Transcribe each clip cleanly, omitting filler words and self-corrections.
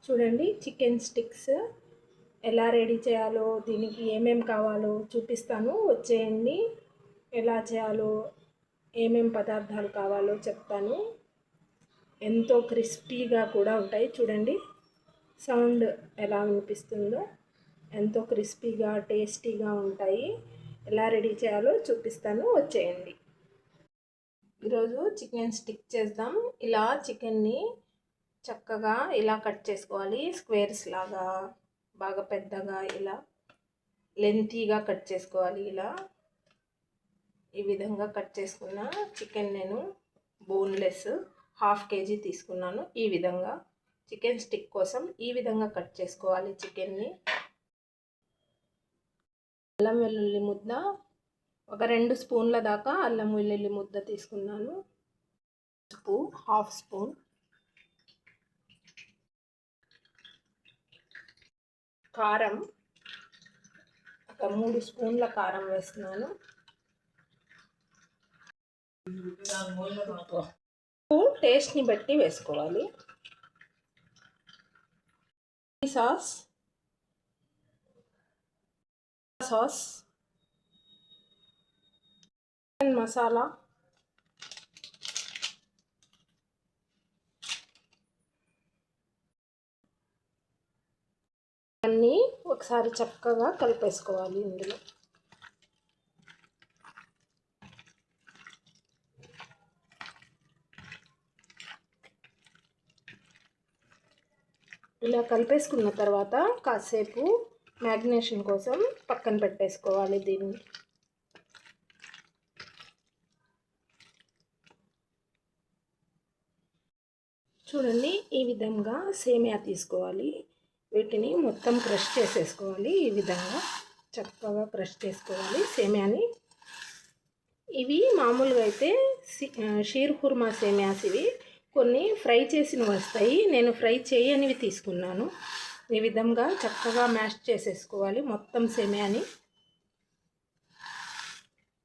చూడండి chicken sticks ఎలా ready చేయాలో దీనికి ఏమేం కావాలో చూపిస్తాను. వచ్చేయండి. ఎలా చేయాలో ఏమేం పదార్థాలు కావాలో చెప్తాను. ఎంతో క్రిస్పీగా కూడా ఉంటాయి. చూడండి సౌండ్ ఎలా వినిపిస్తుందో. ఎంతో క్రిస్పీగా టేస్టీగా ఉంటాయి. ఎలా రెడీ చేయాలో చూపిస్తాను. వచ్చేయండి. ఈరోజు చికెన్ స్టిక్ చేద్దాం. ఇలా చికెన్ని చక్కగా ఇలా కట్ చేసుకోవాలి. స్క్వేర్స్ లాగా బాగా పెద్దగా ఇలా లెంతీగా కట్ చేసుకోవాలి. ఇలా ఈ విధంగా కట్ చేసుకున్న చికెన్ నేను బోన్లెస్ 1/2 kg తీసుకున్నాను. ఈ విధంగా చికెన్ స్టిక్ కోసం ఈ విధంగా కట్ చేసుకోవాలి చికెన్ని. అల్లం వెల్లుల్లి ముద్ద ఒక 2 స్పూన్ల దాకా అల్లం వెల్లుల్లి ముద్ద తీసుకున్నాను. ఉప్పు 1/2 స్పూన్, కారం ఒక 3 స్పూన్ల కారం వేస్తున్నాను. ఉప్పు టేస్ట్ని బట్టి వేసుకోవాలి. సాస్ మసాలా అన్నీ ఒకసారి చక్కగా కలిపేసుకోవాలి. ఇందులో ఇలా కలిపేసుకున్న తర్వాత కాసేపు మ్యారినేషన్ కోసం పక్కన పెట్టేసుకోవాలి. దీన్ని చూడండి ఈ విధంగా సేమియా తీసుకోవాలి. వీటిని మొత్తం క్రష్ చేసేసుకోవాలి. ఈ విధంగా చక్కగా క్రష్ చేసుకోవాలి సేమియాని. ఇవి మామూలుగా అయితే షీర్ కుర్మా సేమియాస్. ఇవి కొన్ని ఫ్రై చేసినవి వస్తాయి. నేను ఫ్రై చేయనివి తీసుకున్నాను. ఈ విధంగా చక్కగా మ్యాష్ చేసేసుకోవాలి మొత్తం సేమియాని.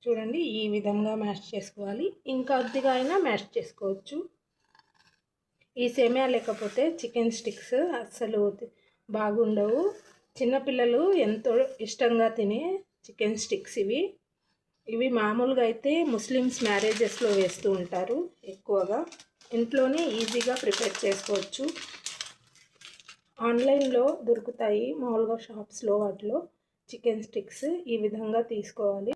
చూడండి ఈ విధంగా మ్యాష్ చేసుకోవాలి. ఇంకా కొద్దిగా అయినా మ్యాష్ చేసుకోవచ్చు. ఈ సేమియా లేకపోతే చికెన్ స్టిక్స్ అస్సలు బాగుండవు. చిన్నపిల్లలు ఎంతో ఇష్టంగా తినే చికెన్ స్టిక్స్ ఇవి మామూలుగా అయితే ముస్లిమ్స్ మ్యారేజెస్లో వేస్తూ ఉంటారు ఎక్కువగా. ఇంట్లోనే ఈజీగా ప్రిపేర్ చేసుకోవచ్చు. ఆన్లైన్లో దొరుకుతాయి మామూలుగా షాప్స్లో. వాటిలో చికెన్ స్టిక్స్ ఈ విధంగా తీసుకోవాలి.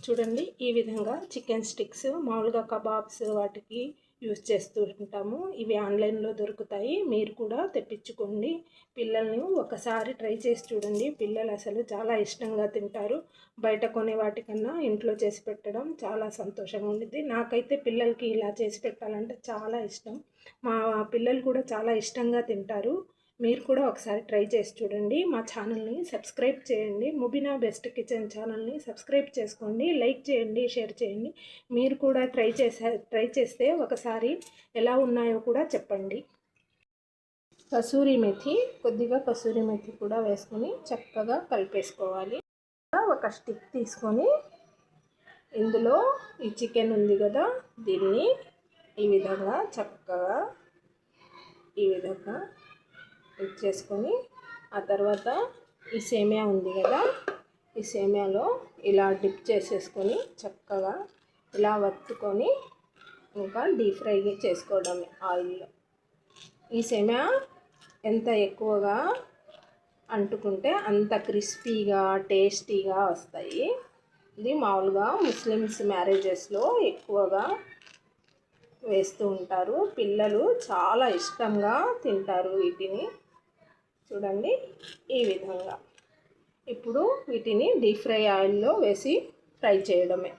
చూడండి ఈ విధంగా చికెన్ స్టిక్స్ మామూలుగా కబాబ్స్ వాటికి యూజ్ చేస్తూ ఉంటాము. ఇవి ఆన్లైన్లో దొరుకుతాయి. మీరు కూడా తెప్పించుకోండి. పిల్లల్ని ఒకసారి ట్రై చేసి చూడండి. పిల్లలు అసలు చాలా ఇష్టంగా తింటారు. బయట కొనే వాటికన్నా ఇంట్లో చేసి పెట్టడం చాలా సంతోషంగా ఉంటుంది. నాకైతే పిల్లలకి ఇలా చేసి పెట్టాలంటే చాలా ఇష్టం. మా పిల్లలు కూడా చాలా ఇష్టంగా తింటారు. మీరు కూడా ఒకసారి ట్రై చేసి చూడండి. మా ఛానల్ని సబ్స్క్రైబ్ చేయండి. ముబీనా బెస్ట్ కిచెన్ ఛానల్ని సబ్స్క్రైబ్ చేసుకోండి. లైక్ చేయండి, షేర్ చేయండి. మీరు కూడా ట్రై చేస్తే ఒకసారి ఎలా ఉన్నాయో కూడా చెప్పండి. కసూరి మెథి, కొద్దిగా కసూరి మెథి కూడా వేసుకొని చక్కగా కలిపేసుకోవాలి. ఒక స్టిక్ తీసుకొని ఇందులో ఈ చికెన్ ఉంది కదా, దీన్ని ఈ విధంగా చక్కగా ఈ విధంగా ఇచ్చేసుకొని ఆ తర్వాత ఈ సేమియా ఉంది కదా, ఈ సేమియాలో ఇలా డిప్ చేసేసుకొని చక్కగా ఇలా వత్తుకొని ఇంకా డీప్ ఫ్రై చేసుకోవడమే ఆయిల్లో. ఈ సేమియా ఎంత ఎక్కువగా అంటుకుంటే అంత క్రిస్పీగా టేస్టీగా వస్తాయి. ఇది మామూలుగా ముస్లిమ్స్ మ్యారేజెస్లో ఎక్కువగా వేస్తూ ఉంటారు. పిల్లలు చాలా ఇష్టంగా తింటారు వీటిని. చూడండి ఈ విధంగా. ఇప్పుడు వీటిని డీప్ ఫ్రై ఆయిల్లో వేసి ఫ్రై చేయడమే.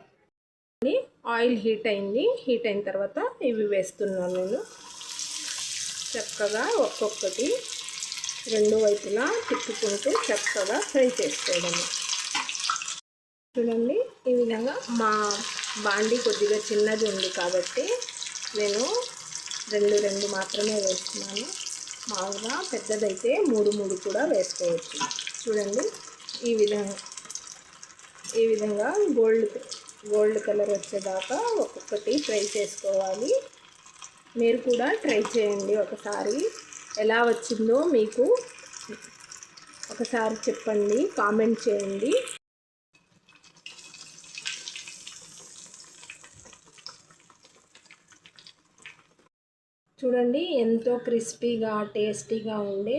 ఆయిల్ హీట్ అయింది. హీట్ అయిన తర్వాత ఇవి వేస్తున్నాను నేను. చక్కగా ఒక్కొక్కటి 2 వైపులా తిప్పుకుంటూ చక్కగా ఫ్రై చేసుకోవడమే. చూడండి ఈ విధంగా. మా బాండి కొద్దిగా చిన్నది ఉంది కాబట్టి నేను 2 మాత్రమే వేస్తున్నాను. మామూలుగా పెద్దదైతే 3 కూడా వేసుకోవచ్చు. చూడండి ఈ విధంగా గోల్డ్ కలర్ వచ్చేదాకా ఒక్కొక్కటి ఫ్రై చేసుకోవాలి. మీరు కూడా ట్రై చేయండి ఒకసారి. ఎలా వచ్చిందో మీకు ఒకసారి చెప్పండి, కామెంట్ చేయండి. చూడండి ఎంతో క్రిస్పీగా టేస్టీగా ఉండే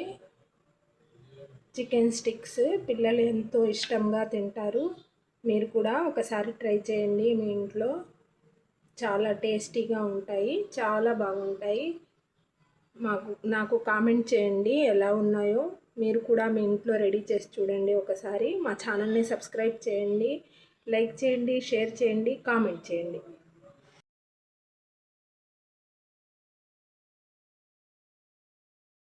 చికెన్ స్టిక్స్ పిల్లలు ఎంతో ఇష్టంగా తింటారు. మీరు కూడా ఒకసారి ట్రై చేయండి మీ ఇంట్లో. చాలా టేస్టీగా ఉంటాయి, చాలా బాగుంటాయి. నాకు కామెంట్ చేయండి ఎలా ఉన్నాయో. మీరు కూడా మీ ఇంట్లో రెడీ చేసి చూడండి ఒకసారి. మా ఛానల్ని సబ్స్క్రైబ్ చేయండి, లైక్ చేయండి, షేర్ చేయండి, కామెంట్ చేయండి.